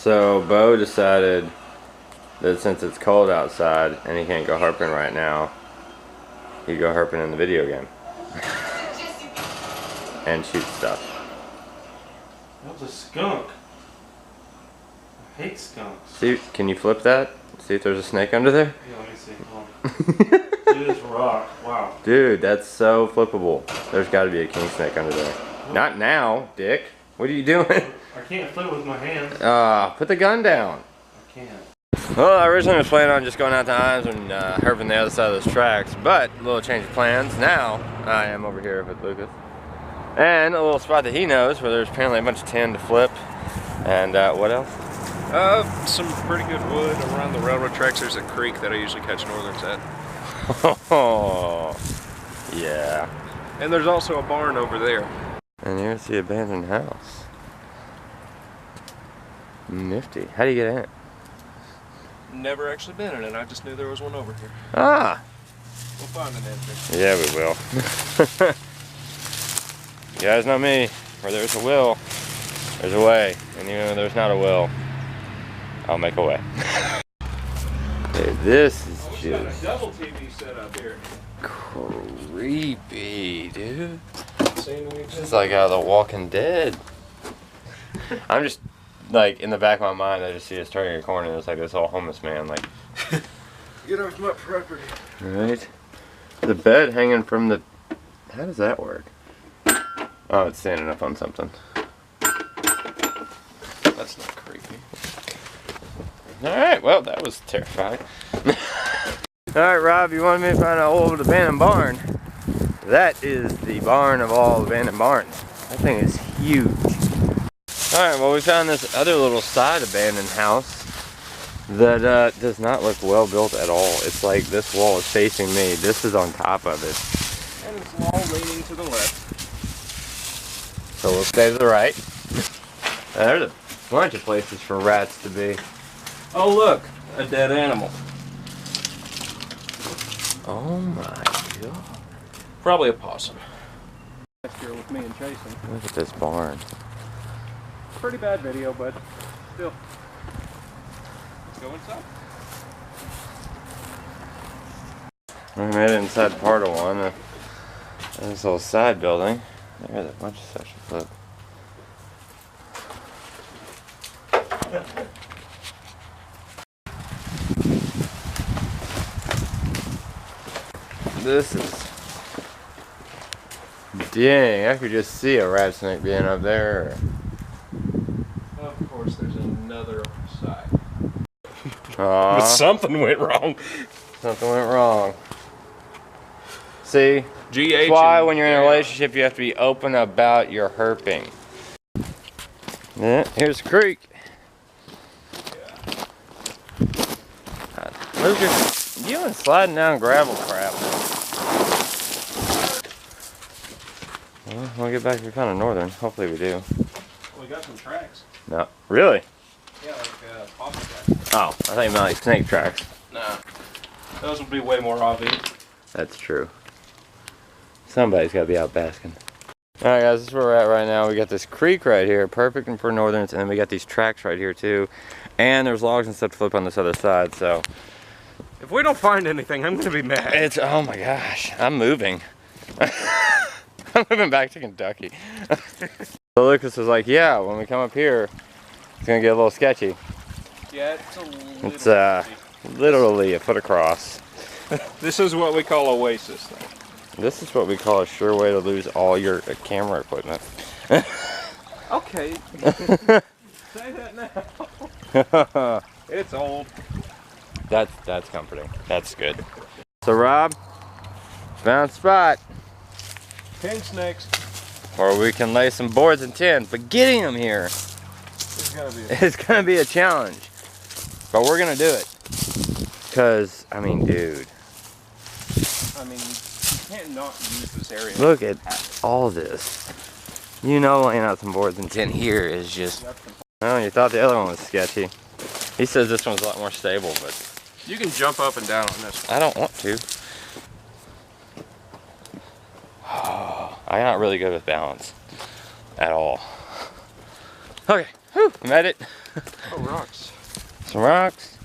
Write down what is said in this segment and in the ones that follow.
So Bo decided that since it's cold outside and he can't go herping right now, he'd go herping in the video game. And shoot stuff. That was a skunk. I hate skunks. See, can you flip that? See if there's a snake under there? Yeah, let me see. Hold on. Dude, this rock. Wow. Dude, that's so flippable. There's got to be a king snake under there. Not now, Dick. What are you doing? I can't flip with my hands. Put the gun down. I can't. Well, I originally was planning on just going out to Himes and herping the other side of those tracks, but a little change of plans. Now, I am over here with Lucas. And a little spot that he knows where there's apparently a bunch of tin to flip. And what else? Some pretty good wood around the railroad tracks. There's a creek that I usually catch northerns at. Oh, yeah. And there's also a barn over there. And here's the abandoned house. Nifty. How do you get in it? Never actually been in it. I just knew there was one over here. Ah. We'll find an entrance. Yeah, we will. You guys know me. Where there's a will, there's a way. And even though there's not a will, I'll make a way. Okay, this is just a double TV set up here. Creepy, dude. It's like out of The Walking Dead. I'm just like in the back of my mind, I just see us turning a corner and it's like this whole homeless man like Get off my property. Right? The bed hanging from the... How does that work? Oh, it's standing up on something. That's not creepy. Alright, well, that was terrifying. Alright, Rob, you wanted me to find an old abandoned barn. That is the barn of all abandoned barns. That thing is huge. Alright, well, we found this other little side abandoned house that does not look well built at all. It's like this wall is facing me. This is on top of it. And it's all leaning to the left. So we'll stay to the right. There's a bunch of places for rats to be. Oh look, a dead animal. Oh my god. Probably a possum. Last year with me and Jason. Look at this barn. Pretty bad video, but still. Let's go inside. We made it inside part of one. This little side building. There's a bunch of stuff to flip. This is... Dang, I could just see a rat snake being up there. Of course, there's another side. Aww. But something went wrong. Something went wrong. See? GH. That's why when you're in a relationship you have to be open about your herping. Yeah, here's the creek. Lucas, you and sliding down gravel crap. Well, we'll get back here kind of northern. Hopefully we do. We got some tracks. No. Really? Yeah, like possum tracks. Oh, I thought you meant like snake tracks. Nah. Those would be way more obvious. That's true. Somebody's got to be out basking. Alright guys, this is where we're at right now. We got this creek right here, perfect for northerns, and then we got these tracks right here too. And there's logs and stuff to flip on this other side, so... If we don't find anything, I'm going to be mad. It's, oh my gosh, I'm moving. I'm moving back to Kentucky. So Lucas was like, yeah, when we come up here, it's going to get a little sketchy. Yeah, it's a little Literally a foot across. This is what we call oasis though. This is what we call a sure way to lose all your camera equipment. Okay. Say that now. It's old. That's comforting. That's good. So Rob, found a spot. King snakes. Or we can lay some boards and tin, but getting them here it's gonna be a challenge. But we're gonna do it. Cause I mean, dude. I mean, you can't not use this area. Look at all this. You know, laying out some boards and tin here is just. Oh, you thought the other one was sketchy. He says this one's a lot more stable, but you can jump up and down on this one. I don't want to. I'm not really good with balance at all. Okay, Whew, made it. Oh, rocks. Some rocks.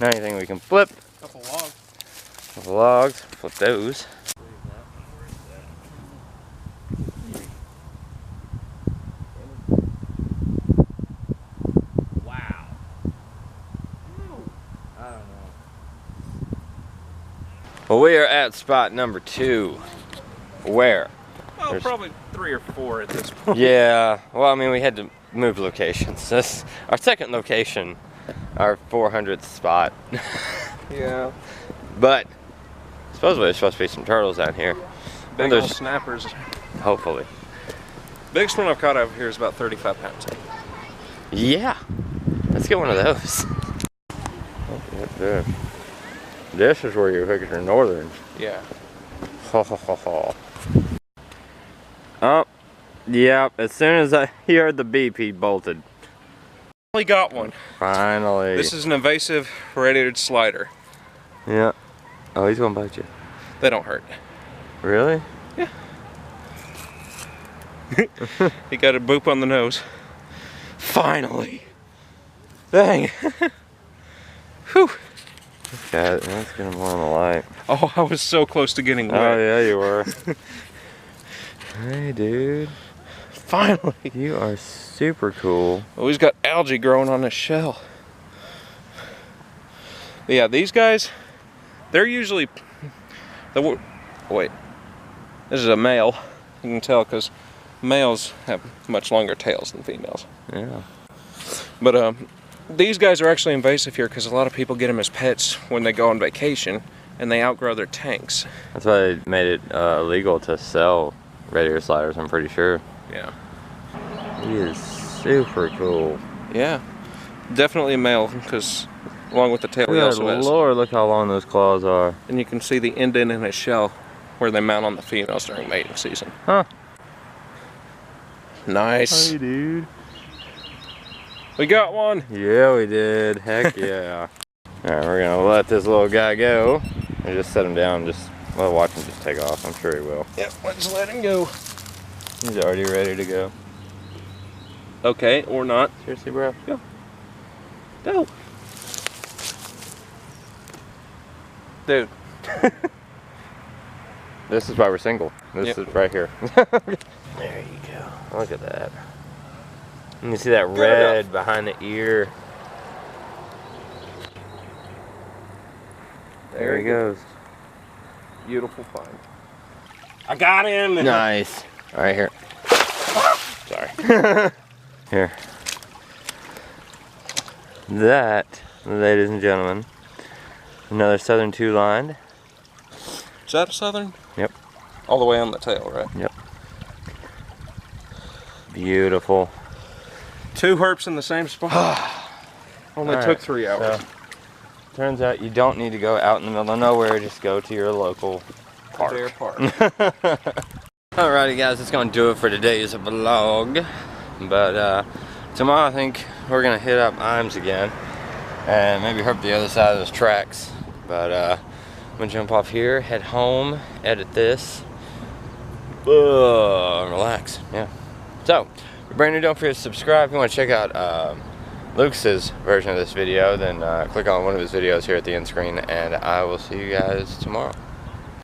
Now anything we can flip. Couple logs. Couple logs. Flip those. Wow. I don't know. Well, we are at spot number 2. Where? Well, There's- probably 3 or 4 at this point. Yeah, well, I mean, we had to move locations. This our second location, our 400th spot. Yeah. But supposedly there's supposed to be some turtles down here. Big there's- old snappers. Hopefully. Biggest one I've caught over here is about 35 pounds. Yeah. Let's get one of those. This is where you're hooking your northerns. Yeah. Ho ho ho ho. Oh, yeah. As soon as he heard the beep, he bolted. Finally got one. Finally. This is an invasive red-eared slider. Yeah. Oh, he's gonna bite you. They don't hurt. Really? Yeah. He got a boop on the nose. Finally. Dang. Whew. Okay, let's get him more on the light. Oh, I was so close to getting wet. Oh yeah, you were. Hey, dude. Finally. You are super cool. Oh, he's got algae growing on his shell. But yeah, these guys, they're usually... Wait. This is a male. You can tell because males have much longer tails than females. Yeah. But these guys are actually invasive here because a lot of people get them as pets when they go on vacation and they outgrow their tanks. That's why they made it illegal to sell red-ear sliders, I'm pretty sure. Yeah. He is super cool. Yeah. Definitely a male because along with the tail he Good also has. Lord, look how long those claws are. And you can see the indent in his shell where they mount on the females during mating season. Huh. Nice. Hey, dude. We got one. Yeah, we did. Heck yeah. Alright, we're gonna let this little guy go. And just set him down, well, watch him just take off. I'm sure he will. Yep, let's let him go. He's already ready to go. Okay, or not. Seriously, bro? Go. Go. Dude. This is why we're single. This is right here. There you go. Look at that. And you see that red behind the ear. There he goes. Beautiful find. I got him. Nice. All right, here. Sorry. Here. That, ladies and gentlemen, another southern two-lined. Is that a southern? Yep. All the way on the tail, right? Yep. Beautiful. 2 herps in the same spot. Only All took right, 3 hours. So, turns out you don't need to go out in the middle of nowhere. Just go to your local park. Bear park. Alrighty, guys, that's gonna do it for today's vlog. But tomorrow I think we're gonna hit up Imes again and maybe herp the other side of those tracks. But I'm gonna jump off here, head home, edit this, relax. Yeah. So, if you're brand new, don't forget to subscribe. If you want to check out Lucas's version of this video, then click on one of his videos here at the end screen, and I will see you guys tomorrow.